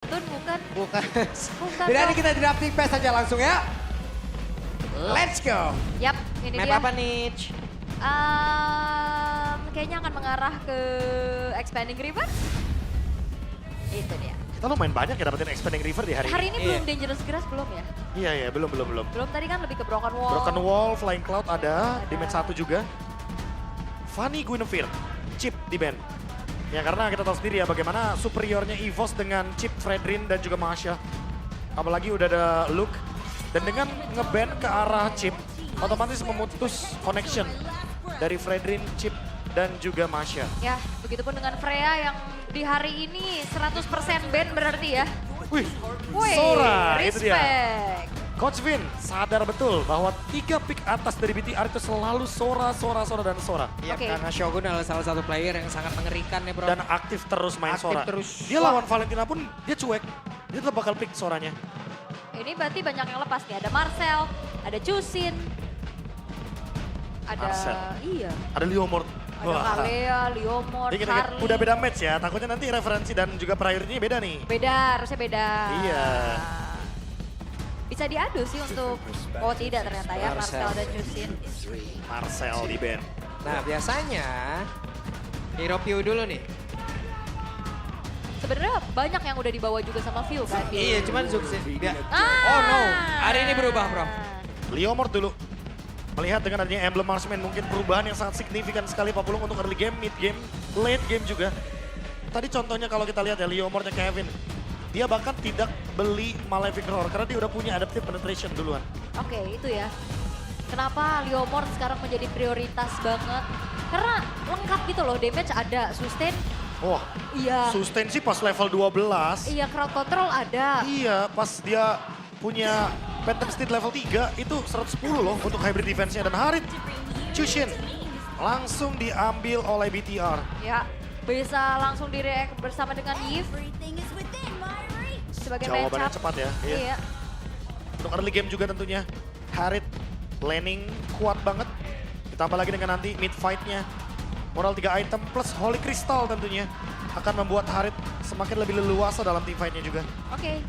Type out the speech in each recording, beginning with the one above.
Tun bukan. Bukan. Bukan Tidak, ini dong. kita drafting pass aja langsung ya. Let's go. Yap, ini Map dia. apa nih? Kayaknya akan mengarah ke Expanding River. Itu dia. Kita lumayan banyak ya dapetin Expanding River di hari Hari ini. ini belum Dangerous Grass belum ya? Iya, belum. Belum, tadi kan lebih ke Broken Wall. Broken Wall, Flying Cloud ada, di Ada. match 1 juga. Fanny Guinevere, Chip di band. Ya karena kita tahu sendiri ya bagaimana superiornya EVOS dengan Chip, Fredrin, dan juga Masha. Apalagi udah ada Luke. Dan dengan ngeband ke arah Chip, otomatis memutus connection dari Fredrin, Chip, dan juga Masha. Ya, begitupun dengan Freya yang di hari ini 100% ban berarti ya. Wih, Wih, Sora, itu dia. respect. Coach Vin sadar betul bahwa 3 pick atas dari BTR itu selalu Sora, dan Sora. Iya, Oke. karena Shogun adalah salah satu player yang sangat mengerikan ya bro. Dan aktif terus main Aktif Sora. terus. Dia lawan Valentina pun dia cuek. Dia tetap bakal pick Soranya. Ini berarti banyak yang lepas nih. Ada Marcel, ada Chusin. Ada, Marcel. iya. Ada Leomord. Ada Kalea, Leomord, Ini Charlie. udah beda match ya, takutnya nanti referensi dan juga priority-nya beda nih. Beda, harusnya beda. Iya. Bisa diadu sih untuk, oh tidak ternyata ya, Marcel. Marcel dan Chusin. Marcel di band. Nah biasanya Hero Pew dulu nih. Sebenarnya banyak yang udah dibawa juga sama View kan. Iya cuman Zux Ah. Oh no, hari ini berubah bro. Leomord dulu. Melihat dengan adanya emblem marksman mungkin perubahan yang sangat signifikan sekali Papulung untuk early game, mid game, late game juga. Tadi contohnya kalau kita lihat ya Leomordnya Kevin. Dia bahkan tidak beli Malefic Roar karena dia udah punya adaptive penetration duluan. Oke, itu ya. Kenapa Leomord sekarang menjadi prioritas banget? Karena lengkap gitu loh, damage ada, sustain, Wah, iya. sustain sih pas level 12. Iya, crowd control ada. Iya, pas dia punya Phantom Steed level 3 itu 110 loh untuk hybrid defense-nya. Dan Harit, Chushin langsung diambil oleh BTR. Ya, bisa langsung di-react bersama dengan Yves sebagai Jawabannya matchup. cepat ya. Iya. Iya. Untuk early game juga tentunya. Harit laning kuat banget. Ditambah lagi dengan nanti mid fight-nya. Moral 3 item plus Holy Crystal tentunya. Akan membuat Harit semakin lebih leluasa dalam team fight-nya juga. Oke.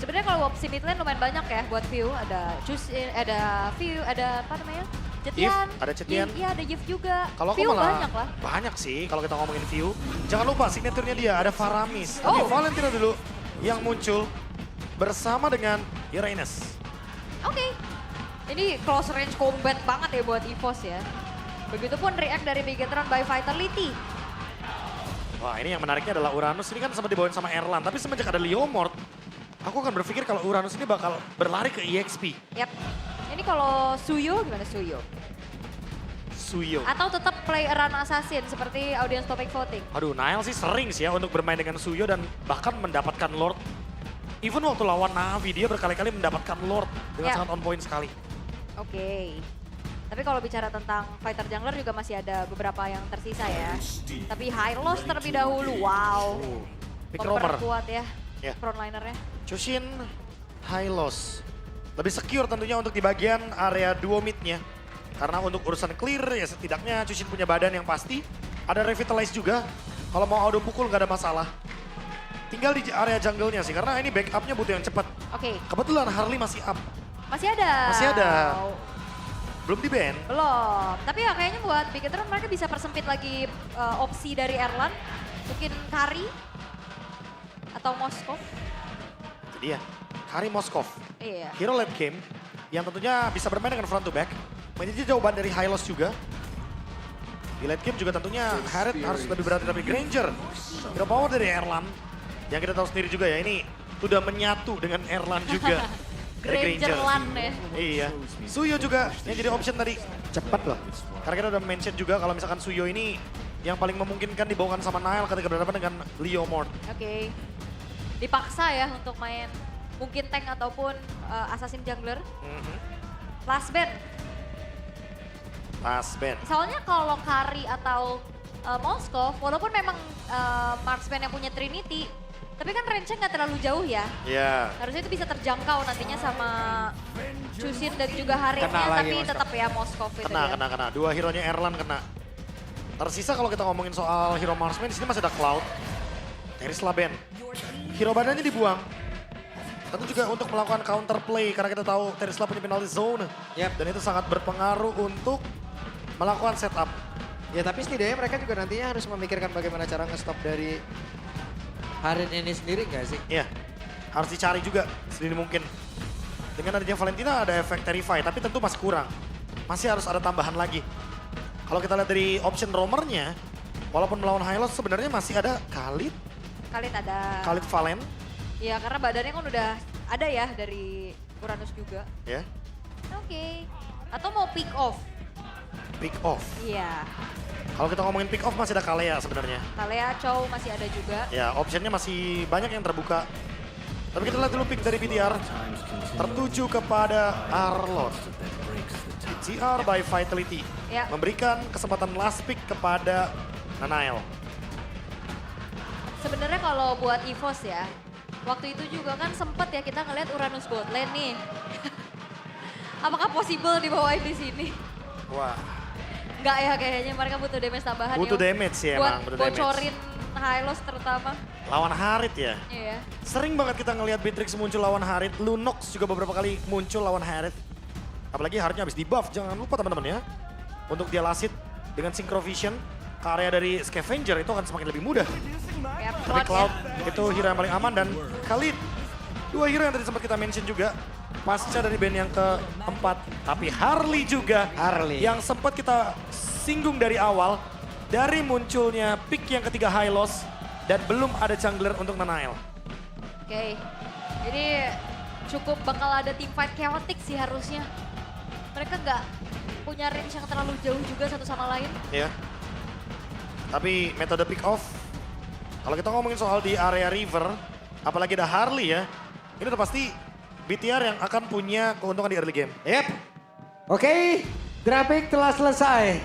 Sebenarnya kalau opsi mid lane lumayan banyak ya buat View. Ada Chusin, ada View, ada apa namanya? Cetian. Ada Cetian. Iya, ada Yves juga. Kalau aku View malah banyak lah. banyak sih kalau kita ngomongin view. Jangan lupa signaturnya dia ada Faramis. Oh. Tapi Valentina dulu yang muncul bersama dengan Uranus. Oke. Ini close range combat banget ya buat EVOS ya. Begitupun react dari Bigetron by Vitality. Wah ini yang menariknya adalah Uranus ini kan sempat dibawain sama Erlan. Tapi semenjak ada Leomord, aku akan berpikir kalau Uranus ini bakal berlari ke EXP. Yap. Ini kalau Suyo gimana Suyo? Suyo. Atau tetap play run assassin seperti audience topic voting? Aduh, Nail sih sering sih ya untuk bermain dengan Suyo dan bahkan mendapatkan Lord. Even waktu lawan Navi, dia berkali-kali mendapatkan Lord dengan Ya. sangat on point sekali. Oke. Tapi kalau bicara tentang fighter jungler juga masih ada beberapa yang tersisa ya. Tapi Hylos terlebih dahulu, wow. Pick Romer. Memperkuat ya Ya. frontlinernya. Chushin, Hylos. Lebih secure tentunya untuk di bagian area duo mid-nya. Karena untuk urusan clear ya setidaknya Chushin punya badan yang pasti. Ada revitalize juga. Kalau mau auto pukul nggak ada masalah. Tinggal di area jungle-nya sih karena ini backup-nya butuh yang cepat. Oke, Kebetulan Harley masih up. masih ada. Masih ada. Belum di ban. Belum. Tapi ya kayaknya buat Bigetron mereka bisa persempit lagi opsi dari Erlan. Mungkin Kari atau Moskov. Itu dia. Kari Moskov. Iya. Hero late game yang tentunya bisa bermain dengan front to back. Menjadi jawaban dari Hylos juga. Di late game juga tentunya Harit harus lebih berhati tapi Granger. Hero power dari Erlan. Yang kita tahu sendiri juga ya ini sudah menyatu dengan Erlan juga. Dari Granger Lan ya. Iya. Suyo juga yang jadi option tadi. Cepat loh. Karena kita udah mention juga kalau misalkan Suyo ini yang paling memungkinkan dibawakan sama Nail ketika berhadapan dengan Leomord. Oke. Dipaksa ya untuk main mungkin tank ataupun assassin jungler. Last ban. Last ban. Soalnya kalau Kari atau Moskov, walaupun memang marksman yang punya Trinity, tapi kan range-nya nggak terlalu jauh ya. Iya. Harusnya itu bisa terjangkau nantinya sama Chusin dan juga Haritnya, Kena lagi tapi Moskov. tetap ya Moskov itu ya. Kena. Dua hero-nya Erlan kena. Tersisa kalau kita ngomongin soal hero marksman, di sini masih ada Cloud. Teris Laben. hero badannya dibuang. Tentu juga untuk melakukan counter play karena kita tahu Terisla punya penalty zone. Yap. Dan itu sangat berpengaruh untuk melakukan setup. Ya tapi setidaknya mereka juga nantinya harus memikirkan bagaimana cara nge-stop dari Harin ini sendiri nggak sih? Iya, harus dicari juga sedini mungkin. Dengan adanya Valentina ada efek Terrify, tapi tentu masih kurang. Masih harus ada tambahan lagi. Kalau kita lihat dari option roamernya, walaupun melawan Hylos sebenarnya masih ada Khalid, Khalid ada. Khalid Valen, Iya karena badannya kan udah ada ya dari Uranus juga. ya, Oke. Atau mau pick off? pick off. Iya. Kalau kita ngomongin pick off masih ada Kalea sebenarnya. Kalea, Chow masih ada juga. Ya, optionnya masih banyak yang terbuka. Tapi kita lihat dulu pick dari BTR. Tertuju kepada Arlot. BTR by Vitality. Ya. Memberikan kesempatan last pick kepada Nanael. Sebenarnya kalau buat EVOS ya, waktu itu juga kan sempet ya kita ngeliat Uranus bot lane nih. Apakah possible dibawain di sini? Wah, Enggak ya kayaknya mereka butuh damage tambahan butuh ya. damage ya Buat emang. Butuh damage. bocorin Hylos terutama. Lawan Harit ya. Iya. Sering banget kita ngelihat Beatrix muncul lawan Harit. Lunox juga beberapa kali muncul lawan Harit. Apalagi Haritnya habis di buff. Jangan lupa teman-teman ya. Untuk dia lasit dengan Synchro Vision ke area dari Scavenger itu akan semakin lebih mudah. Ya, Tapi Cloud ya. itu hero yang paling aman dan Khalid. Dua hero yang tadi sempat kita mention juga. Pasca dari band yang keempat. Tapi Harley juga. Harley. Yang sempat kita singgung dari awal. Dari munculnya pick yang ketiga Hylos. Dan belum ada jungler untuk Nanael. Oke. Jadi cukup bakal ada team fight chaotic sih harusnya. Mereka nggak punya range yang terlalu jauh juga satu sama lain. Ya. Tapi metode pick off. Kalau kita ngomongin soal di area river. Apalagi ada Harley ya. Ini udah pasti BTR yang akan punya keuntungan di early game. Yep. Oke, drafting telah selesai.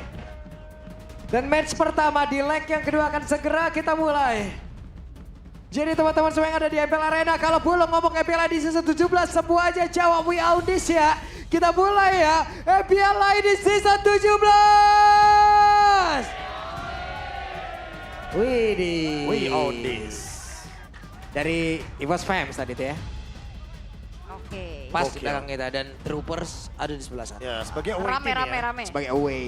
Dan match pertama di leg yang kedua akan segera kita mulai. Jadi teman-teman semua yang ada di MPL Arena, kalau belum ngomong MPL di season 17, semua aja jawab we own this ya. Kita mulai ya, MPL di season 17. Widih. We own this. Dari EVOS Fams tadi tuh ya. Oke. Pas Gokil. di belakang kita dan Troopers ada di sebelah sana. Ya, sebagai away Rame, team rame, ya. rame. Sebagai away.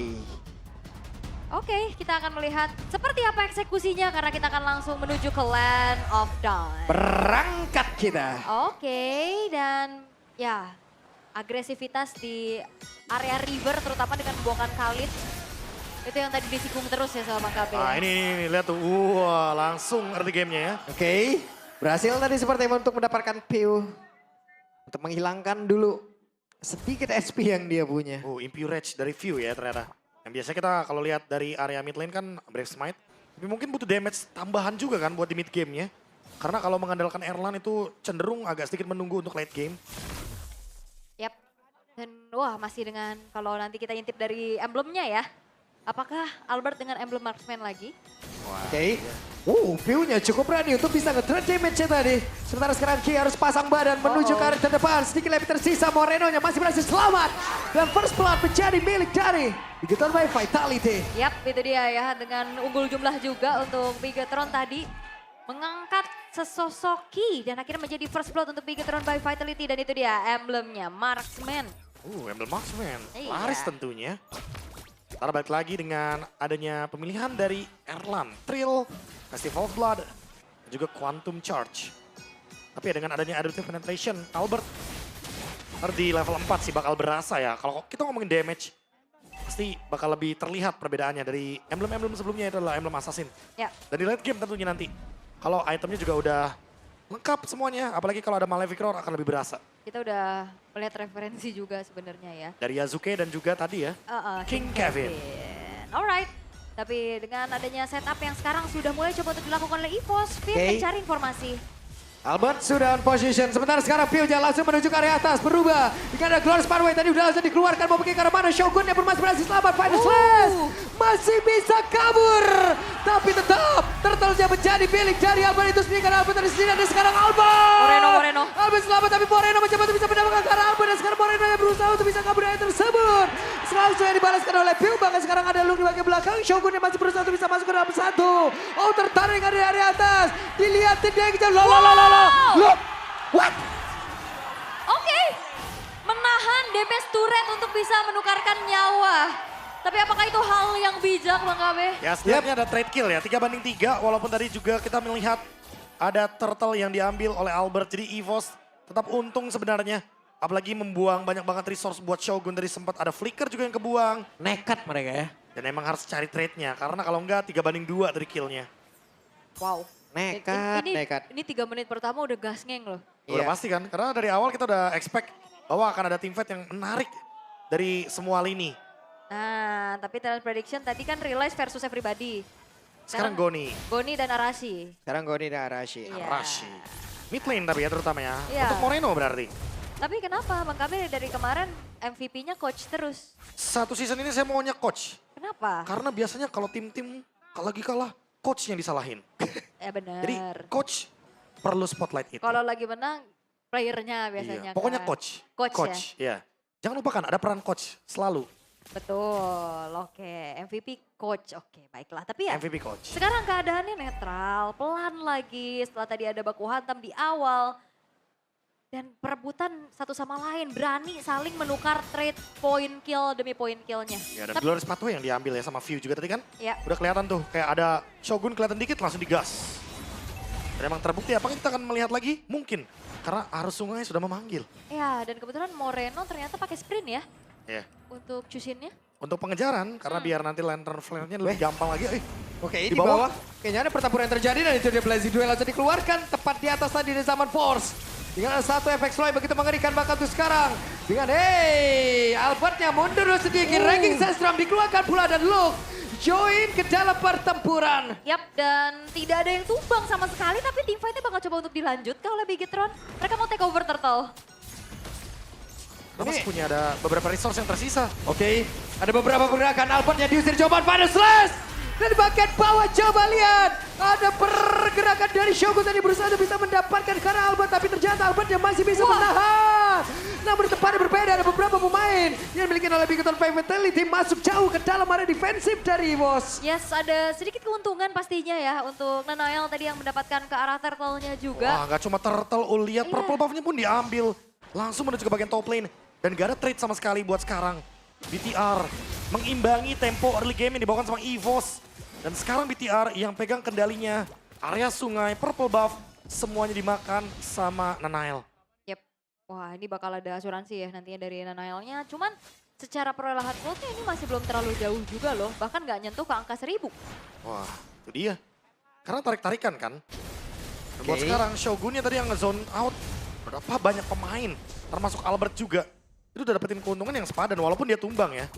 Oke, kita akan melihat seperti apa eksekusinya karena kita akan langsung menuju ke Land of Dawn. Berangkat kita. Oke, dan ya agresivitas di area river terutama dengan membuangkan Khalid. Itu yang tadi disinggung terus ya sama Bang Kabe. Nah ini lihat tuh, wah langsung early gamenya ya. Oke, berhasil tadi seperti untuk mendapatkan PU. Untuk menghilangkan dulu sedikit SP yang dia punya. Impurage dari View ya ternyata. Yang biasanya kita kalau lihat dari area mid lane kan Brave Smite. Tapi mungkin butuh damage tambahan juga kan buat di mid gamenya. Karena kalau mengandalkan Erlan itu cenderung agak sedikit menunggu untuk late game. Yap. Dan wah masih dengan kalau nanti kita intip dari emblemnya ya. Apakah Albert dengan emblem marksman lagi? Oke. View-nya cukup berani untuk bisa nge-trade damage-nya tadi. Sementara sekarang Ki harus pasang badan menuju ke arah terdepan. Sedikit lebih tersisa, Moreno-nya masih berhasil selamat. Dan first blood menjadi milik dari Bigetron by Vitality. Yap, itu dia ya. Dengan unggul jumlah juga untuk Bigetron tadi. Mengangkat sesosok Ki dan akhirnya menjadi first blood untuk Bigetron by Vitality. Dan itu dia emblemnya, Marksman. Emblem Marksman. Iya. Laris tentunya. Ntar balik lagi dengan adanya pemilihan dari Erlan, Trill, Festival of Blood, dan juga Quantum Charge. Tapi ya dengan adanya Adaptive Penetration, Albert ntar di level 4 sih bakal berasa ya. Kalau kita ngomongin damage, pasti bakal lebih terlihat perbedaannya dari emblem-emblem sebelumnya itu adalah emblem Assassin. Ya, Dan di late game tentunya nanti. Kalau itemnya juga udah lengkap semuanya, apalagi kalau ada Malefic Roar akan lebih berasa. kita udah melihat referensi juga sebenarnya ya. Dari Yazuke dan juga tadi ya, King Kevin. Alright. Tapi dengan adanya setup yang sekarang sudah mulai coba untuk dilakukan oleh EVOS, Fit Oke. mencari informasi. Albert sudah on position. Sementara sekarang View-nya langsung menuju ke area atas. Berubah. Jika ada Glorious Pathway tadi udah langsung dikeluarkan. Mau pergi ke arah mana? Shogun-nya pun masih berhasil selamat. Final Slash. Masih bisa kabur. Tapi tetap turtle-nya menjadi milik dari Albert itu sendiri. Karena Albert dari sini dan sekarang Albert. Moreno. Albert selamat tapi Moreno mencoba untuk bisa mendapatkan ke arah Albert. Dan sekarang Moreno yang berusaha untuk bisa kabur dari tersebut. langsung yang dibalaskan oleh Piu. Bahkan sekarang ada Luke di bagian belakang. Shogun yang masih berusaha untuk bisa masuk ke dalam satu. Oh tertarik dari atas. Dilihat dia kejar. Loh. What? Oke, menahan damage turret untuk bisa menukarkan nyawa. Tapi apakah itu hal yang bijak Bang Kabe? Ya setidaknya ada trade kill ya, 3-3 walaupun tadi juga kita melihat ada turtle yang diambil oleh Albert. Jadi EVOS tetap untung sebenarnya. Apalagi membuang banyak banget resource buat Shogun. Tadi sempat ada flicker juga yang kebuang. Nekat mereka ya. Dan emang harus cari trade-nya karena kalau enggak 3-2 dari kill-nya. Wow. Nekat. Ini 3 menit pertama udah gas ngeng loh. Udah pasti kan, karena dari awal kita udah expect bahwa akan ada teamfight yang menarik dari semua lini. Nah, tapi talent prediction tadi kan Realize versus Everybody. Sekarang Goni. Goni dan Arashi. Sekarang Goni dan Arashi. Iya. Arashi. Mid lane tapi ya terutama ya. Iya. Untuk Moreno berarti. Tapi kenapa Bang Kabe dari kemarin MVP-nya coach terus? Satu season ini saya maunya coach. Kenapa? Karena biasanya kalau tim-tim lagi kalah, coach yang disalahin. Benar. Jadi coach perlu spotlight itu. Kalau lagi menang, playernya biasanya. Iya. Pokoknya kan. coach. Coach ya. Jangan lupakan ada peran coach selalu. Betul, oke. MVP coach, oke baiklah. Tapi ya MVP coach. sekarang keadaannya netral, pelan lagi setelah tadi ada baku hantam di awal. Dan perebutan satu sama lain, berani saling menukar trade point kill demi point killnya. Ya dan Glorious Pathway yang diambil ya sama View juga tadi kan. Ya. Udah kelihatan tuh kayak ada Shogun kelihatan dikit langsung digas. Dan emang terbukti apakah kita akan melihat lagi? Mungkin. Karena arus sungai sudah memanggil. Ya, dan kebetulan Moreno ternyata pakai sprint ya Ya. untuk cusinnya. Untuk pengejaran, karena biar nanti lantern flare-nya lebih gampang lagi. Oke, Di di bawah. bawah. Kayaknya ada pertempuran yang terjadi dan itu dia Blazing Duel langsung dikeluarkan. Tepat di atas tadi di Zaman Force. Dengan satu efek slow begitu mengerikan bahkan tuh sekarang. Dengan Albertnya mundur sedikit. Ranking Sestram dikeluarkan pula dan Luke join ke dalam pertempuran. Yap, dan tidak ada yang tumbang sama sekali, tapi team fight-nya bakal coba untuk dilanjutkan oleh Bigetron. Mereka mau take over Turtle. Kita masih punya ada beberapa resource yang tersisa. Oke, ada beberapa pergerakan Albert yang diusir jawaban pada Slash. Dan di bagian bawah coba lihat. Ada pergerakan dari Shogun tadi berusaha untuk bisa mendapatkan karena Albert. Tapi ternyata Albert yang masih bisa menahan. Namun tempatnya berbeda, ada beberapa pemain yang dimiliki oleh Bigetron Fatality masuk jauh ke dalam area defensif dari EVOS. Yes, ada sedikit keuntungan pastinya ya untuk Nanael tadi yang mendapatkan ke arah turtle-nya juga. Wah, nggak cuma turtle, lihat Iya. purple buff-nya pun diambil. Langsung menuju ke bagian top lane. Dan gak ada trade sama sekali buat sekarang. BTR mengimbangi tempo early game yang dibawakan sama EVOS. Dan sekarang BTR yang pegang kendalinya. Area sungai, purple buff, semuanya dimakan sama Nanael. Yep. Wah, ini bakal ada asuransi ya nantinya dari Nanaelnya. Cuman secara perolehan goldnya ini masih belum terlalu jauh juga loh. Bahkan nggak nyentuh ke angka 1000. Wah, itu dia. Karena tarik-tarikan kan. Dan buat Oke. sekarang Shogunnya tadi yang nge-zone out. Berapa banyak pemain, termasuk Albert juga. Itu udah dapetin keuntungan yang sepadan walaupun dia tumbang ya.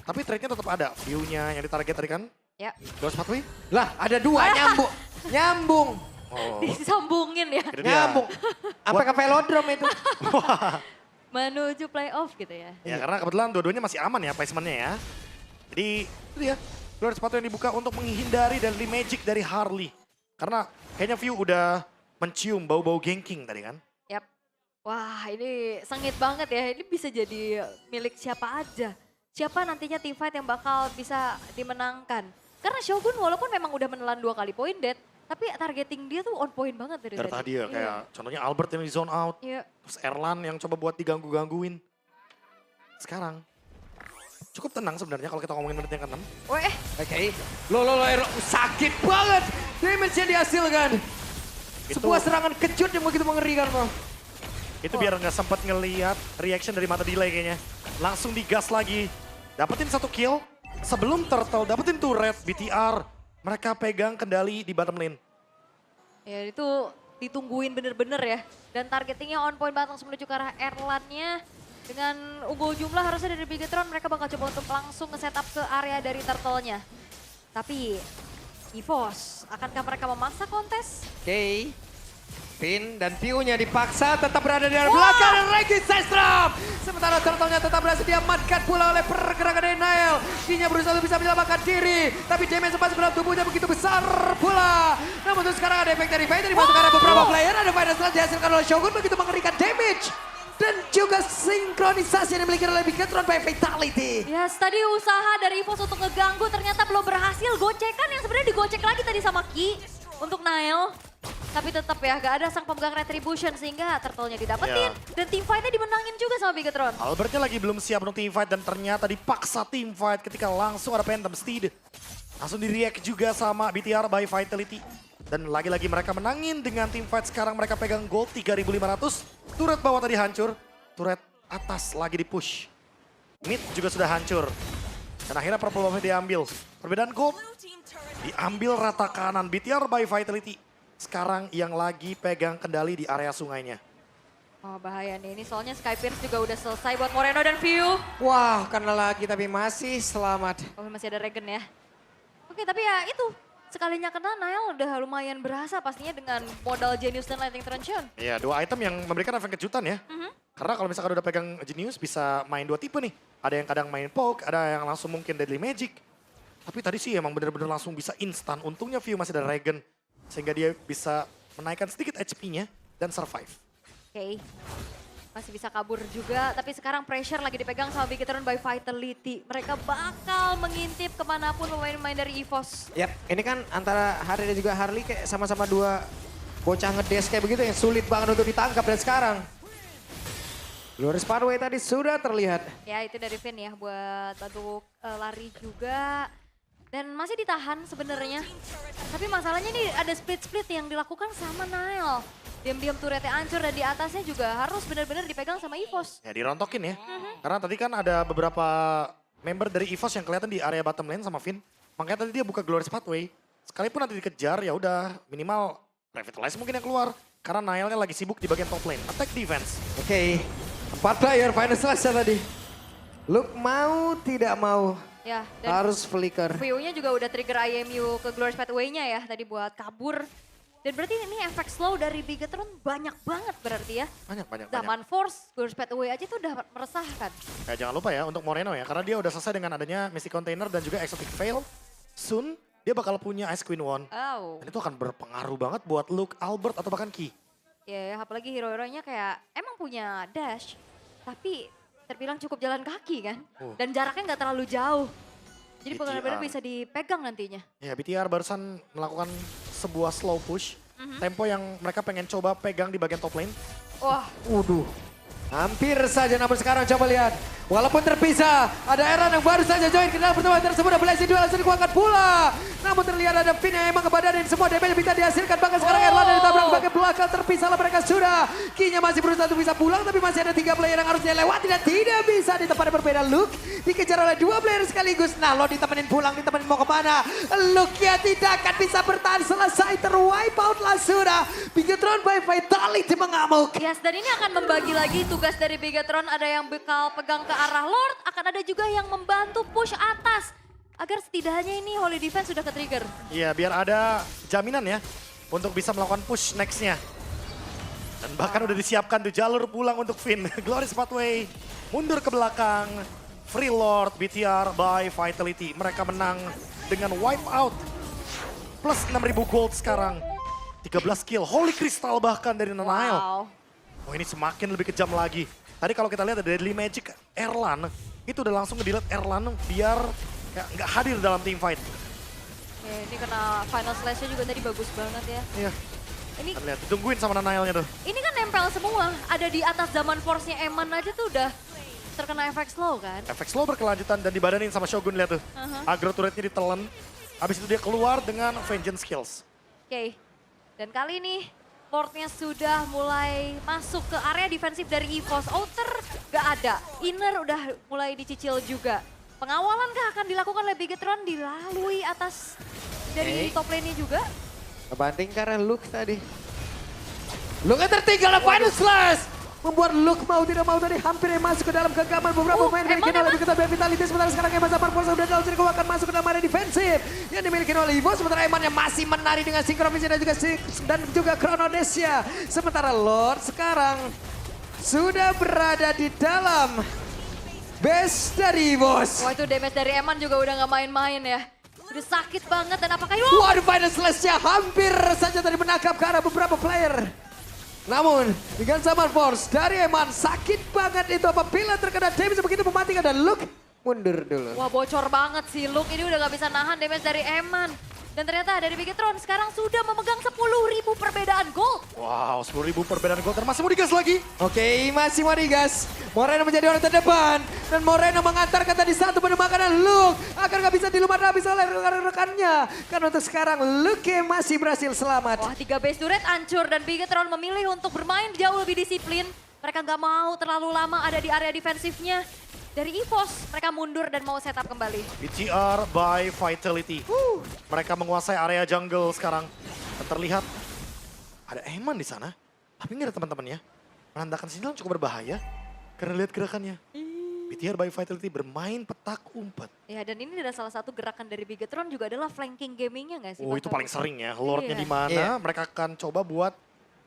Tapi trade-nya tetap ada. View-nya yang ditarget tadi kan. Ya, Glorious Pathway. Lah, ada dua nyambung. Nyambung. Oh, disambungin ya. itu dia. Nyambung. Sampai ke velodrome itu. Menuju playoff gitu ya. Ya karena kebetulan dua-duanya masih aman ya placementnya ya. Jadi itu dia. Glorious Pathway yang dibuka untuk menghindari dari magic dari Harley. Karena kayaknya View udah mencium bau-bau ganking tadi kan. Yap. Wah, ini sengit banget ya. Ini bisa jadi milik siapa aja. Siapa nantinya team fight yang bakal bisa dimenangkan. Karena Shogun walaupun memang udah menelan 2 kali point dead, tapi targeting dia tuh on point banget dari Dari tadi ya kayak contohnya Albert yang di zone out. Iya. Terus Erlan yang coba buat diganggu-gangguin. Sekarang cukup tenang sebenarnya kalau kita ngomongin menit yang ke-6. Weh, Oke. Lo sakit banget. Damage yang dihasilkan. Itu- Sebuah serangan kejut yang begitu mengerikan, Bang. Itu biar nggak sempat ngelihat reaction dari mata delay kayaknya. Langsung digas lagi. Dapetin 1 kill. Sebelum Turtle dapetin turret BTR. Mereka pegang kendali di bottom lane. ya itu ditungguin bener-bener ya. Dan targetingnya on point banget langsung menuju ke arah Erlannya. Dengan unggul jumlah harusnya dari Bigetron mereka bakal coba untuk langsung nge-setup ke area dari turtle-nya. Tapi EVOS, akankah mereka memaksa kontes? Oke. Pin dan Piu-nya dipaksa tetap berada di arah belakang dan Ranking Sestram. Sementara Turtle-nya tetap berhasil diamankan pula oleh pergerakan dari Nael. Dia berusaha untuk bisa menyelamatkan diri. Tapi damage sempat dalam tubuhnya begitu besar pula. Namun untuk sekarang ada efek dari Fade. Masuk ke arah beberapa player. Ada Final Slash dihasilkan oleh Shogun begitu mengerikan damage. dan juga sinkronisasi yang dimiliki oleh Bigetron by Vitality. Yes, tadi usaha dari EVOS untuk ngeganggu ternyata belum berhasil. Gocekan yang sebenarnya digocek lagi tadi sama Ki untuk Nile. Tapi tetap ya, gak ada sang pemegang retribution sehingga turtle-nya didapetin. Dan team fight-nya dimenangin juga sama Bigetron. Albertnya lagi belum siap untuk team fight dan ternyata dipaksa team fight ketika langsung ada Phantom Steed. Langsung di-react juga sama BTR by Vitality. Dan lagi-lagi mereka menangin dengan team fight. Sekarang mereka pegang gold 3.500. Turret bawah tadi hancur. Turret atas lagi di-push. Mid juga sudah hancur. Dan akhirnya purple buff diambil. Perbedaan gold diambil rata kanan. BTR by Vitality. Sekarang yang lagi pegang kendali di area sungainya. Oh bahaya nih, ini soalnya Skypierce juga udah selesai buat Moreno dan View. Wah, karena lagi tapi masih selamat. Oh masih ada Regen ya. Oke tapi ya itu, sekalinya kena Nile udah lumayan berasa pastinya dengan modal Genius dan Lightning Truncheon. Iya, dua item yang memberikan efek kejutan ya. Karena kalau misalkan udah pegang Genius bisa main dua tipe nih. Ada yang kadang main poke, ada yang langsung mungkin Deadly Magic. Tapi tadi sih emang bener-bener langsung bisa instan. Untungnya View masih ada Regen. Sehingga dia bisa menaikkan sedikit HP-nya dan survive. Oke, masih bisa kabur juga. Tapi sekarang pressure lagi dipegang sama Bigetron by Vitality. Mereka bakal mengintip kemanapun pemain-pemain dari EVOS. Yap, ini kan antara Harry dan juga Harley kayak sama-sama dua bocah ngedes kayak begitu yang sulit banget untuk ditangkap. Dan sekarang Glorious Pathway tadi sudah terlihat. Ya itu dari Vin ya buat bantu lari juga. Dan masih ditahan sebenarnya. Tapi masalahnya nih ada split-split yang dilakukan sama Nile. Diam-diam turretnya hancur dan di atasnya juga harus benar-benar dipegang sama EVOS. Ya dirontokin ya. Karena tadi kan ada beberapa member dari EVOS yang kelihatan di area bottom lane sama Vin. Makanya tadi dia buka Glorious Pathway. Sekalipun nanti dikejar ya udah minimal Revitalize mungkin yang keluar. Karena Nile kan lagi sibuk di bagian top lane. Attack defense. Oke, 4 player final selesai tadi. Luke mau tidak mau Ya, dan harus flicker. View-nya juga udah trigger IMU ke Glorious Pathway-nya ya tadi buat kabur. Dan berarti ini efek slow dari Bigetron banyak banget berarti ya. Banyak. Zaman Force, Glorious Pathway aja tuh udah meresahkan. Ya jangan lupa ya untuk Moreno ya. Karena dia udah selesai dengan adanya Mystic Container dan juga Exotic Veil. Soon dia bakal punya Ice Queen Wand. Oh. Dan itu akan berpengaruh banget buat Luke, Albert atau bahkan Ki. Ya, apalagi hero-heronya kayak emang punya dash. Tapi terbilang cukup jalan kaki kan. Dan jaraknya nggak terlalu jauh. Jadi benar-benar bisa dipegang nantinya. Ya BTR barusan melakukan sebuah slow push. Tempo yang mereka pengen coba pegang di bagian top lane. Wah, Waduh, hampir saja namun sekarang coba lihat. Walaupun terpisah, ada Eran yang baru saja join ke dalam pertemuan tersebut. Ada Blazing Duel langsung dikuatkan pula. Namun terlihat ada Vin yang emang kebadanin semua damage bisa dihasilkan. Bahkan sekarang Erlan yang ditabrak bagian belakang terpisahlah mereka sudah. Kinya masih berusaha untuk bisa pulang tapi masih ada 3 player yang harusnya lewati dan tidak bisa di tempat yang berbeda. Luke dikejar oleh 2 player sekaligus. Nah lo ditemenin pulang, ditemenin mau kemana. Luke ya tidak akan bisa bertahan selesai terwipe out lah sudah. Bigetron by Vitality mengamuk. yes, dan ini akan membagi lagi tugas dari Bigetron. Ada yang bakal pegang ke arah Lord, akan ada juga yang membantu push atas. Agar setidaknya ini Holy Defense sudah ke-trigger. Iya biar ada jaminan ya untuk bisa melakukan push nextnya. Dan bahkan udah disiapkan tuh jalur pulang untuk Vin. Glorious Pathway mundur ke belakang. Free Lord BTR by Vitality. Mereka menang dengan wipe out. Plus 6.000 gold sekarang. 13 kill. Holy Crystal bahkan dari Nile. Wow. Oh ini semakin lebih kejam lagi. Tadi kalau kita lihat ada Deadly Magic Erlan. Itu udah langsung nge-delete Erlan biar kayak nggak hadir dalam team fight. Ya, ini kena final slash-nya juga tadi bagus banget ya. Iya. Ini Kita lihat ditungguin sama Nile-nya tuh. ini kan nempel semua. Ada di atas zaman Force-nya Eman aja tuh udah terkena efek slow kan. Efek slow berkelanjutan dan dibadanin sama Shogun, lihat tuh. Agro turretnya ditelan. Habis itu dia keluar dengan Vengeance Skills. Oke. Dan kali ini Lord-nya sudah mulai masuk ke area defensif dari EVOS. Outer gak ada. Inner udah mulai dicicil juga. Pengawalan kah akan dilakukan oleh Bigetron dilalui atas dari top lane-nya juga? Kebanting karena Luke tadi. Luke yang tertinggal oleh Final Slash. Membuat Luke mau tidak mau tadi hampir masuk ke dalam genggaman beberapa pemain yang dimiliki oleh Bigetron Vitality. Sementara sekarang Eman Zapar Force sudah dalam circle akan masuk ke dalam area defensif. Yang dimiliki oleh Evo. Sementara Eman yang masih menari dengan Synchronisasi dan juga Chrono Dash-nya. Sementara Lord sekarang sudah berada di dalam base dari EVOS. Wah itu damage dari Eman juga udah gak main-main ya. Udah sakit banget dan apakah itu? Waduh, Final Slash-nya hampir saja tadi menangkap ke arah beberapa player. Namun dengan Zaman Force dari Eman sakit banget itu apabila terkena damage begitu mematikan dan Luke mundur dulu. Wah bocor banget sih Luke, ini udah gak bisa nahan damage dari Eman. Dan ternyata dari Bigetron sekarang sudah memegang 10.000 perbedaan gold. Wow, 10.000 perbedaan gol dan masih mau digas lagi. Oke, masih mau digas. Moreno menjadi orang terdepan. Dan Moreno mengantarkan tadi satu penembakan dan Luke agar gak bisa dilumat habis oleh rekan-rekannya. Karena untuk sekarang Luke masih berhasil selamat. Wah 3 base turret hancur dan Bigetron memilih untuk bermain jauh lebih disiplin. Mereka gak mau terlalu lama ada di area defensifnya. Dari EVOS, mereka mundur dan mau setup kembali. BTR by Vitality. Mereka menguasai area jungle sekarang. Dan terlihat ada Eman di sana. Tapi nggak ada teman-temannya. Menandakan sinyal cukup berbahaya. Karena lihat gerakannya. BTR by Vitality bermain petak umpet. Ya dan ini adalah salah satu gerakan dari Bigetron juga adalah flanking gamingnya nggak sih? Oh Bang itu Tobi? paling sering ya. Lordnya Iya. di mana? Iya. Mereka akan coba buat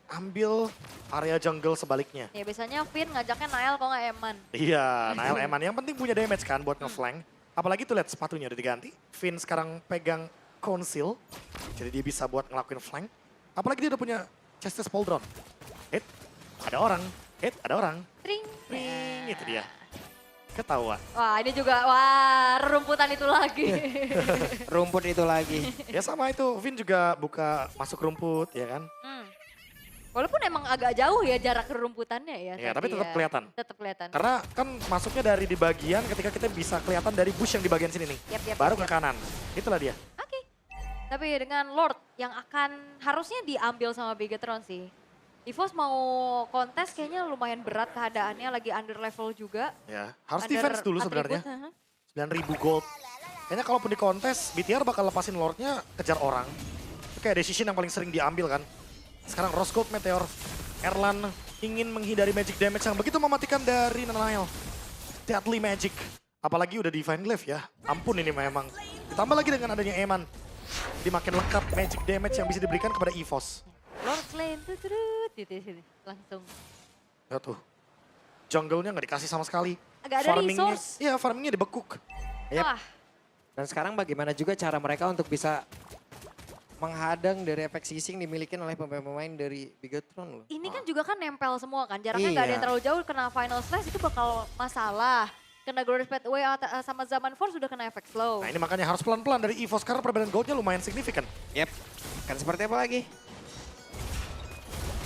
ambil area jungle sebaliknya. Ya biasanya Finn ngajaknya Nael kok nggak Eman. Iya, Nael Eman yang penting punya damage kan buat ngeflank. Apalagi tuh lihat sepatunya udah diganti. Finn sekarang pegang conceal. Jadi dia bisa buat ngelakuin flank. Apalagi dia udah punya Chestes Pauldron. Ada orang. Ada orang. Tring. Ring, itu dia. Ketahuan. Wah ini juga, wah rerumputan itu lagi. Rumput itu lagi. Ya sama itu, Finn juga buka masuk rumput ya kan. Walaupun emang agak jauh ya jarak rerumputannya ya. Ya, tapi tetap kelihatan. Tetap kelihatan. Karena kan masuknya dari di bagian ketika kita bisa kelihatan dari bush yang di bagian sini nih. Yap, Baru yap, ke kanan. Itulah dia. Oke. Tapi dengan Lord yang akan harusnya diambil sama Bigetron sih. EVOS mau kontes kayaknya lumayan berat keadaannya, lagi under level juga. Ya, harus Under defense dulu sebenarnya. atribut, 9.000 gold. Kayaknya kalaupun di kontes, BTR bakal lepasin Lordnya kejar orang. Itu kayak decision yang paling sering diambil kan. Sekarang Rose Gold Meteor, Erlan ingin menghindari magic damage yang begitu mematikan dari Nanael. Deadly Magic. Apalagi udah Divine Glaive ya. Ampun ini memang. Ditambah lagi dengan adanya Eman. Jadi makin lengkap magic damage yang bisa diberikan kepada EVOS. Lord Slain, tuturut, di sini langsung. Ya tuh. Jungle-nya nggak dikasih sama sekali. Agak ada resource. Iya, farmingnya dibekuk. Yap. Wah, Dan sekarang bagaimana juga cara mereka untuk bisa menghadang dari efek sising dimiliki oleh pemain-pemain dari Bigetron loh. ini kan juga kan nempel semua kan. Jaraknya nggak ada yang Iya. terlalu jauh, kena Final Slash itu bakal masalah. Kena Glorious Pathway sama Zaman Force sudah kena efek slow. Nah ini makanya harus pelan-pelan dari EVOS karena perbedaan goldnya lumayan signifikan. Yep. Kan seperti apa lagi?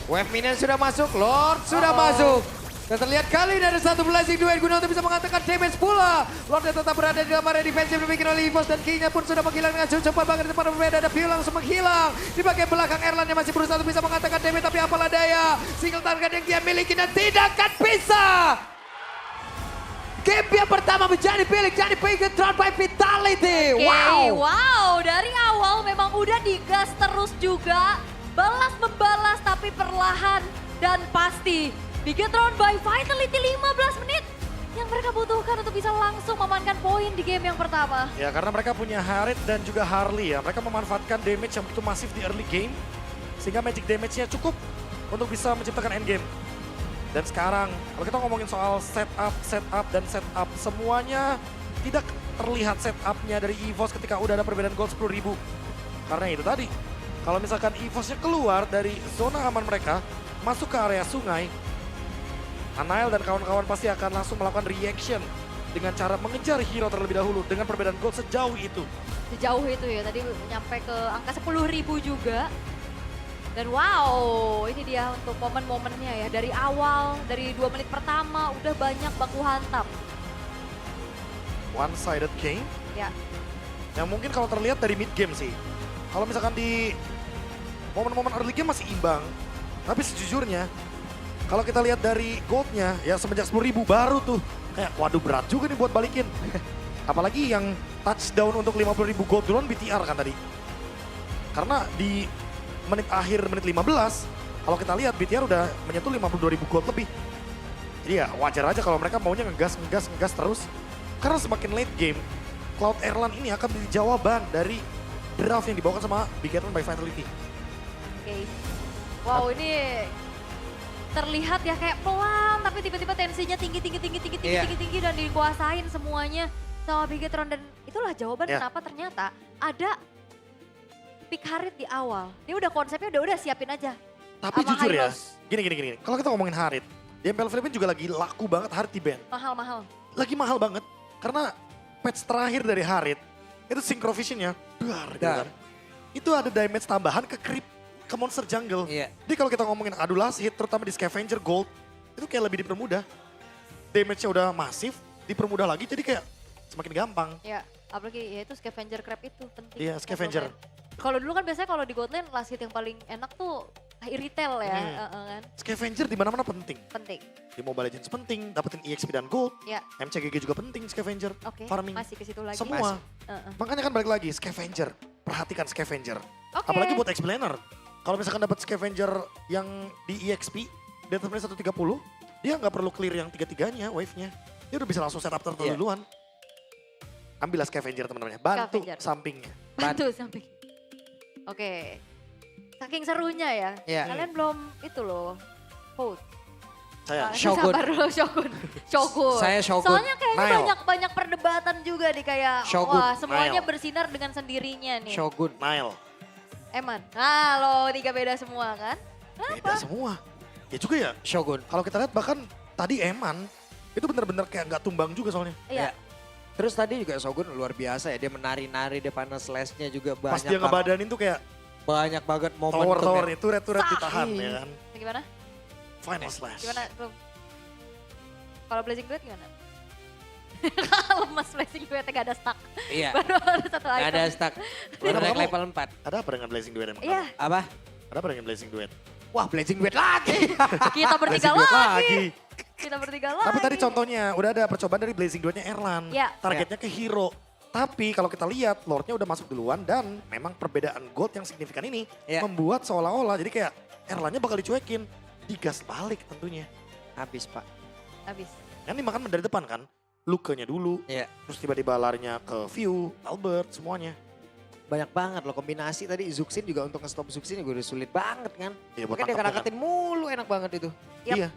Wave minion sudah masuk, Lord sudah masuk. Dan terlihat kali ini ada satu blazing duet guna untuk bisa mengatakan damage pula. Lordnya tetap berada di dalam area defensif dibikin oleh EVOS dan King-nya pun sudah menghilang dengan cepat banget di depan berbeda. Ada View langsung menghilang. Di bagian belakang Erlan yang masih berusaha untuk bisa mengatakan damage tapi apalah daya. Single target yang dia miliki dan tidak akan bisa. Game yang pertama menjadi milik jadi Bigetron by Vitality. Oke, wow, dari awal memang udah digas terus juga. Balas membalas tapi perlahan dan pasti. Bigetron by Vitality 15 menit yang mereka butuhkan untuk bisa langsung memankan poin di game yang pertama. Ya karena mereka punya Harit dan juga Harley ya. Mereka memanfaatkan damage yang begitu masif di early game. Sehingga magic damage-nya cukup untuk bisa menciptakan endgame. Dan sekarang kalau kita ngomongin soal setup, dan setup. Semuanya tidak terlihat setupnya dari EVOS ketika udah ada perbedaan gold 10.000. Karena itu tadi. Kalau misalkan EVOS-nya keluar dari zona aman mereka. Masuk ke area sungai. Anael dan kawan-kawan pasti akan langsung melakukan reaction dengan cara mengejar hero terlebih dahulu dengan perbedaan gold sejauh itu. Sejauh itu ya, tadi nyampe ke angka 10.000 juga. Dan wow, ini dia untuk momen-momennya ya. Dari awal, dari 2 menit pertama udah banyak baku hantam. One-sided game Ya, yang mungkin kalau terlihat dari mid game sih. Kalau misalkan di momen-momen early game masih imbang. Tapi sejujurnya, kalau kita lihat dari goldnya ya semenjak 10.000 baru tuh. Kayak waduh berat juga nih buat balikin. Apalagi yang touchdown untuk 50.000 gold duluan BTR kan tadi. Karena di menit akhir, menit 15, kalau kita lihat BTR udah menyentuh 52.000 gold lebih. Jadi ya wajar aja kalau mereka maunya ngegas terus. Karena semakin late game, Cloud Erlan ini akan menjadi jawaban dari draft yang dibawakan sama Bigetron by Vitality. oke. Wow, ini terlihat ya kayak pelan tapi tiba-tiba tensinya tinggi dan dikuasain semuanya sama Bigetron. Dan itulah jawaban Ya. kenapa ternyata ada pick Harit di awal. Dia udah konsepnya udah siapin aja. Tapi Sama jujur ya, Hylos. Gini. Kalau kita ngomongin Harit, di MPL Filipina juga lagi laku banget Harit di ban. Mahal-mahal. Lagi mahal banget. Karena patch terakhir dari Harit, itu Synchro Vision-nya, gitu kan. Itu ada damage tambahan ke creep, ke monster jungle. Iya. Jadi kalau kita ngomongin adu last hit, terutama di Scavenger Gold, itu kayak lebih dipermudah. Damage-nya udah masif, dipermudah lagi, jadi kayak semakin gampang. Ya, apalagi ya itu scavenger crab itu penting. Iya, scavenger. Kalau dulu kan biasanya kalau di Gold Lane last hit yang paling enak tuh retail ya, kan. Scavenger di mana-mana penting. Penting. Di Mobile Legends penting, dapetin EXP dan Gold. Ya, MCGG juga penting, Scavenger, oke. farming. Masih ke situ lagi. Semua. Heeh. Makanya kan balik lagi, Scavenger. Perhatikan Scavenger. Oke. Apalagi buat explainer. Kalau misalkan dapat Scavenger yang di EXP, di atas menit 130, dia nggak perlu clear yang tiga-tiganya, wave-nya. Dia udah bisa langsung setup turtle Iya. duluan. Ambillah Scavenger teman-teman. Bantu Scavenger. sampingnya. Bantu samping. Oke. Saking serunya ya. Iya. Kalian belum itu loh. Vote. Saya, Shogun. Sabar loh, Shogun. Shogun. Saya Shogun. Soalnya kayaknya Nile. banyak perdebatan juga nih kayak Shogun. wah semuanya Nile. bersinar dengan sendirinya nih. Shogun. Nile. Eman. Nah lo 3 beda semua kan? Beda semua. Ya juga ya, Shogun. kalau kita lihat bahkan tadi Eman, itu bener-bener kayak nggak tumbang juga soalnya. Iya. Terus tadi juga Shogun luar biasa ya, dia menari-nari, dia final slash-nya juga Pas banyak dia ngebadanin tuh kayak banyak banget momentum. tower-tower ya. itu red ditahan ya kan. Gimana? Final slash. Gimana? Belum. Kalau Blazing Duet gimana? Lemas Blazing Duet gak ada stack. Iya, Baru ada satu gak item. ada stack. Baru naik Kamu- level 4. Ada apa dengan Blazing Duet emang? Iya, Apa? Ada apa dengan Blazing Duet? Wah, Blazing Duet lagi. kita bertiga Blazing Duet lagi. Kita bertiga lagi. Tapi tadi contohnya udah ada percobaan dari Blazing Duetnya Erlan. Ya. Targetnya ke hero. Tapi kalau kita lihat Lordnya udah masuk duluan dan memang perbedaan gold yang signifikan ini Ya. membuat seolah-olah jadi kayak Erlannya bakal dicuekin. Digas balik tentunya. Habis, Pak. Habis. Yang dimakan dari depan kan. Lukenya dulu, Iya. terus tiba-tiba larinya ke View, Albert, semuanya. Banyak banget loh kombinasi tadi Zuxin juga untuk nge-stop Zuxin juga udah sulit banget kan. Iya, buat Makanya dia nangkepnya ngerangkatin mulu, enak banget itu. Yap. Iya.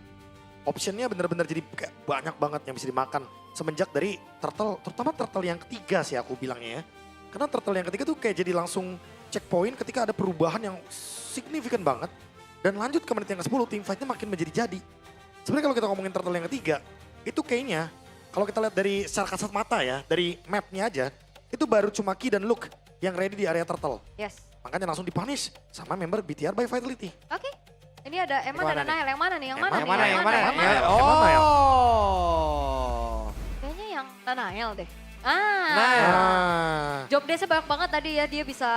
Optionnya bener-bener jadi kayak banyak banget yang bisa dimakan. Semenjak dari turtle, terutama turtle yang ketiga sih aku bilangnya ya. Karena turtle yang ketiga tuh kayak jadi langsung checkpoint ketika ada perubahan yang signifikan banget. Dan lanjut ke menit yang ke-10, teamfightnya makin menjadi-jadi. Sebenarnya kalau kita ngomongin turtle yang ketiga, itu kayaknya kalau kita lihat dari secara kasat mata ya, dari mapnya aja, itu baru cuma Ki dan Luke yang ready di area turtle. Yes. Makanya langsung dipunish sama member BTR by Vitality. Oke. Ini ada Eman, Yang mana ada nih? Nail. Yang mana nih? Yang mana Yang nih? mana, yang mana? yang mana? Oh. Kayaknya yang Nail deh. Ah. Nail. Ah. Job desk banyak banget tadi ya. Dia bisa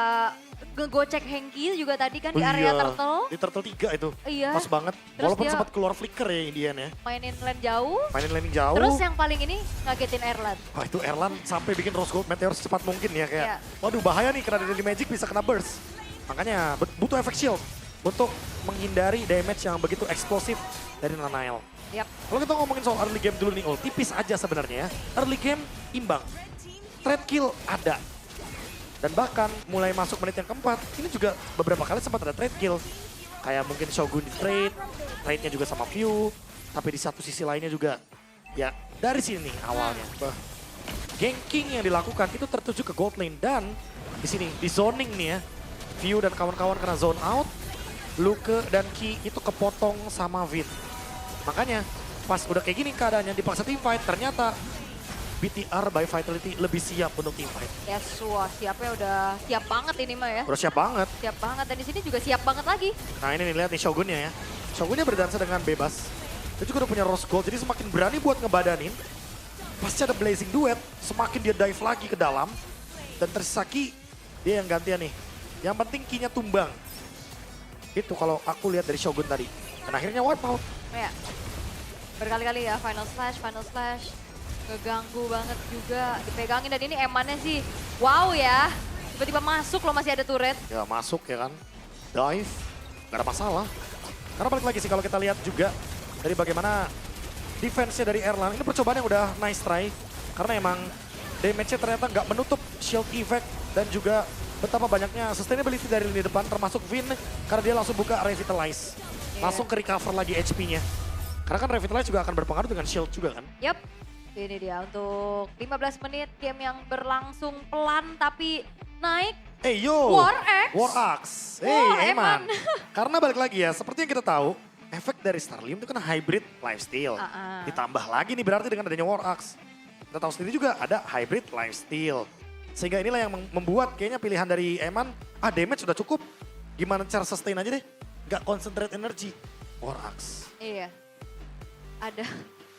ngegocek Hengki juga tadi kan di Oh area iya, turtle. Di turtle 3 itu. Iya. Pas banget. Terus Walaupun dia- sempat keluar flicker ya Indian ya. Mainin lane jauh. Mainin landing jauh. Terus yang paling ini ngagetin Erlan. Wah itu Erlan sampai bikin Rose Gold Meteor secepat mungkin ya. Kayak Iya. waduh bahaya nih karena dari Magic bisa kena burst. Makanya butuh efek shield. Untuk menghindari damage yang begitu eksplosif dari Nanael. Yap. Kalau kita ngomongin soal early game dulu nih Ul. Tipis aja sebenarnya ya. Early game imbang. Trade kill ada. Dan bahkan mulai masuk menit yang keempat, ini juga beberapa kali sempat ada trade kill. Kayak mungkin Shogun di trade, trade-nya juga sama View. Tapi di satu sisi lainnya juga, ya dari sini nih awalnya. Ganking yang dilakukan itu tertuju ke gold lane. Dan di sini, di zoning nih ya. View dan kawan-kawan kena zone out. Luke dan Ki itu kepotong sama Vin. Makanya pas udah kayak gini keadaannya dipaksa teamfight, ternyata BTR by Vitality lebih siap untuk teamfight. Yes, wah siapnya udah siap banget ini mah ya. Udah siap banget. Siap banget. Dan di sini juga siap banget lagi. Nah ini nih lihat nih Shogunnya ya. Shogunnya berdansa dengan bebas. Dia juga udah punya Rose Gold, jadi semakin berani buat ngebadanin. Pasti ada Blazing Duet, semakin dia dive lagi ke dalam. Dan tersaki dia yang gantian nih. Yang penting Ki-nya tumbang. Itu kalau aku lihat dari Shogun tadi. Dan akhirnya wipe out. Ya. Berkali-kali ya final slash. Ngeganggu banget juga. Dipegangin dan ini emannya sih. Wow ya. Tiba-tiba masuk loh masih ada turret. Ya masuk ya kan. Dive, gak ada masalah. Karena balik lagi sih kalau kita lihat juga dari bagaimana defense-nya dari Erlan. Ini percobaan yang udah nice try. Karena emang damage-nya ternyata gak menutup shield effect. Dan juga betapa banyaknya sustainability dari lini depan termasuk Vin. Karena dia langsung buka Revitalize. Langsung ke recover lagi HP-nya. Karena kan Revitalize juga akan berpengaruh dengan shield juga kan. Yap. Ini dia untuk 15 menit game yang berlangsung pelan tapi naik. Yo, War Axe. War Axe. Wah, Hey, Eman. Eman. Karena balik lagi ya, seperti yang kita tahu, efek dari Starlium itu kan hybrid lifesteal. Ah. Ditambah lagi nih berarti dengan adanya War Axe. Kita tahu sendiri juga ada hybrid lifesteal. Sehingga inilah yang membuat kayaknya pilihan dari Eman, damage sudah cukup. Gimana cara sustain aja deh, nggak concentrate energy. War Axe. Iya. Ada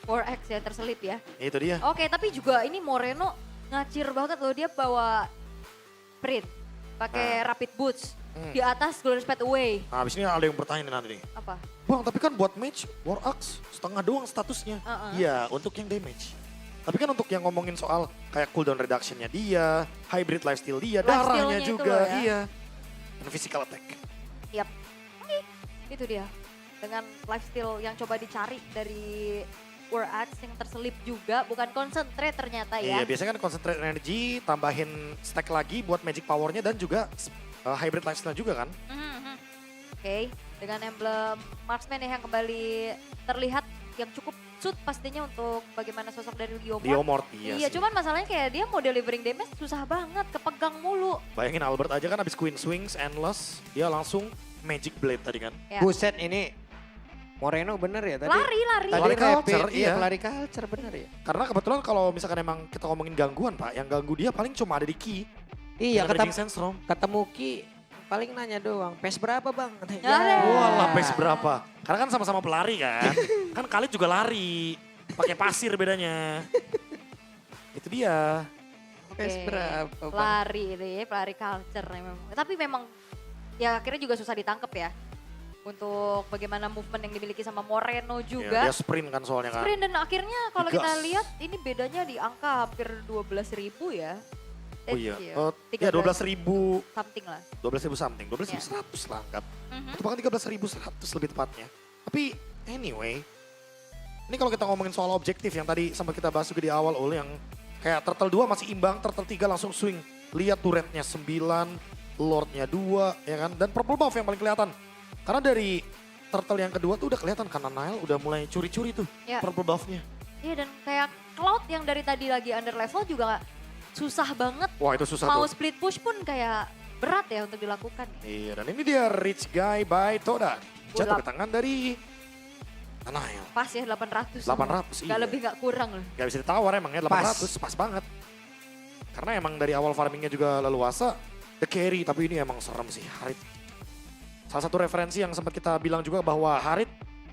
War X ya terselip ya. Itu dia. Oke, tapi juga ini Moreno ngacir banget loh, dia bawa sprint, pakai rapid boots di atas Glorious Path Away. Nah, abis ini ada yang bertanya nih nanti nih. Apa? Bang, tapi kan buat match War Axe setengah doang statusnya. Iya, untuk yang damage. Tapi kan untuk yang ngomongin soal kayak cooldown reduction-nya dia, hybrid lifesteal dia, darahnya Lifesteal-nya itu juga, loh ya. iya. Dan physical attack. Yap. Itu dia. Dengan lifesteal yang coba dicari dari War Axe yang terselip juga, bukan concentrate ternyata ya. Iya, biasanya kan concentrate energy, tambahin stack lagi buat magic power-nya dan juga hybrid lifesteal juga kan. Oke, dengan emblem marksman ya yang kembali terlihat yang cukup suit pastinya untuk bagaimana sosok dari Diomort. Diomort, iya sih. Cuman masalahnya kayak dia mau delivering damage susah banget, kepegang mulu. Bayangin Albert aja kan abis Queen Swings, Endless, dia langsung Magic Blade tadi kan. Ya. Buset ini Moreno bener ya tadi? Lari. Tadi Lari rapid, culture, iya. iya. Pelari culture bener ya? Karena kebetulan kalau misalkan emang kita ngomongin gangguan Pak, yang ganggu dia paling cuma ada di Ki. Iya, Raging Sandstorm. ketemu Ki paling nanya doang, PES berapa bang? Ya. Walah, pace berapa? Karena kan sama-sama pelari kan. Kan Khalid juga lari. Pakai pasir bedanya. Itu dia. PES Oke, berapa bang? Lari itu ya, pelari culture memang. Tapi memang ya akhirnya juga susah ditangkep ya. Untuk bagaimana movement yang dimiliki sama Moreno Ya, juga. dia sprint kan soalnya kan. Sprint dan akhirnya kalau kita Digas. lihat ini bedanya di angka hampir 12.000 ya. Oh iya. Ya 13 12.000 something lah. 12.000 something. 12.100 lah anggap. Mhm. Atau bahkan 13.100 lebih tepatnya. Tapi anyway. Ini kalau kita ngomongin soal objektif yang tadi sempat kita bahas juga di awal Ul, yang kayak Turtle 2 masih imbang, Turtle 3 langsung swing. Lihat turretnya 9, Lordnya 2 ya kan. Dan purple buff yang paling kelihatan. Karena dari Turtle yang kedua tuh udah kelihatan karena Nile udah mulai curi-curi tuh Ya. purple buffnya. Iya dan kayak Cloud yang dari tadi lagi under level juga susah banget. Wah itu susah Mau tuh. split push pun kayak berat ya untuk dilakukan. Iya dan ini dia Rich Guy by Toda. Jatuh Ulap. ke tangan dari Nile. Pas ya 800. 800 Gak iya. lebih gak kurang loh. Gak bisa ditawar emang ya 800 pas banget. Karena emang dari awal farmingnya juga leluasa. The carry tapi ini emang serem sih Harit. Salah satu referensi yang sempat kita bilang juga bahwa Harit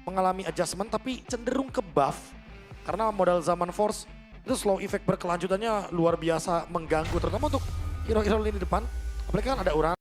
mengalami adjustment tapi cenderung ke buff. Karena modal zaman Force itu slow effect berkelanjutannya luar biasa mengganggu terutama untuk hero-hero lini depan. Apalagi kan ada Uranus.